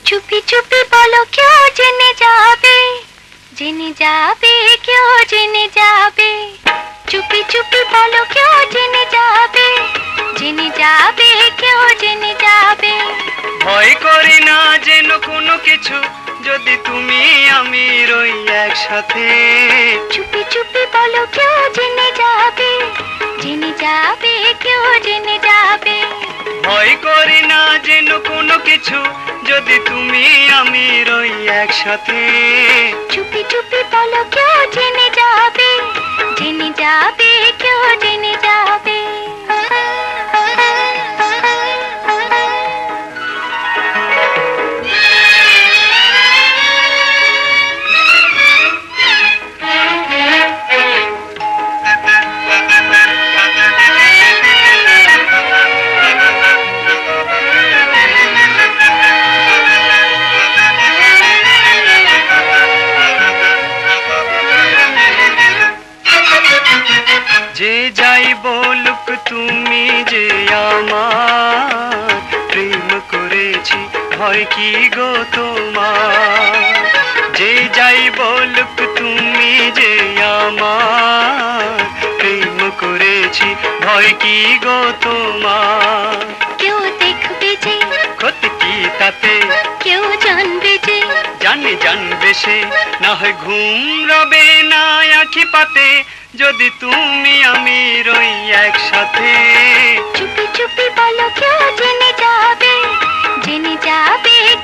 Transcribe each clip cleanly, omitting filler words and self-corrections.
चुपी चुपी बोलो क्यों जिने जाबे क्यों जिने जाबे चुपी चुपी बोलो क्यों जिने जाबे क्यों जिने जाबे ভয় করি না যেন কোনো কিছু যদি তুমি আমি রই একসাথে चुपी चुपी बोलो क्यों जिने जाबे क्यों जिने जाबे ভয় করি না যেন কোনো কিছু যদি তুমি আমি রই একসাথে चुपी चुपी बोलो क्यों जिने जाबे क्यों जिने जाबे যে যাই বলুক তুমি যে আমার প্রেম করেছি ভয় কি গো তোমার যে যাই বলুক তুমি যে আমার প্রেম করেছি ভয় কি গো তোমার क्यों देखबे जे ক্ষতি কি তাতে क्यों जानबे जे জানবে সে না হয় ঘুম রবে না আঁখি পাতে যদি তুমি আমি রই একসাথে चुपी चुपी बोलो क्यों जिने जाबे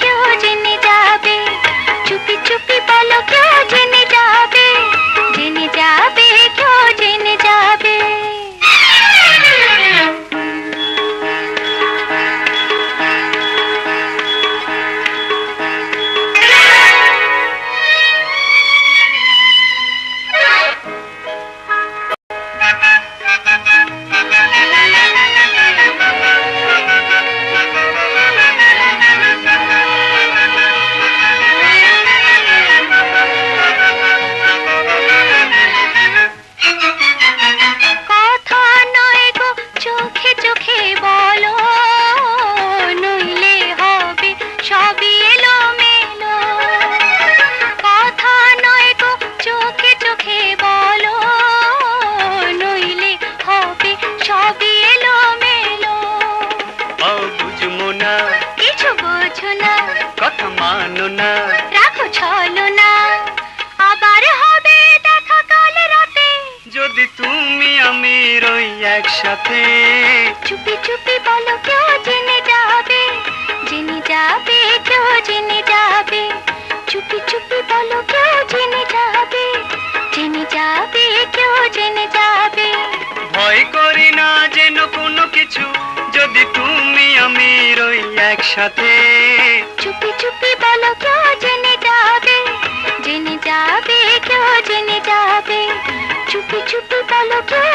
क्यों जिने जाबे चुपी चुपी बोलो क्यों जिने जाबे क्यों जिने जाबे কথা মানো না রাখো ছলো না আবার হবে দেখা কাল রাতে যদি তুমি আমি রই একসাথে চুপি চুপি বলো কেউ জেনে যাবে কেউ জেনে যাবে চুপি চুপি বলো কেউ জেনে যাবে কেউ জেনে যাবে ভয় করি না যেন কোনো কিছু যদি তুমি আমি রই একসাথে চুপি চুপি বলো কেউ জেনে যাবে কেউ জেনে যাবে চুপি চুপি বলো কেউ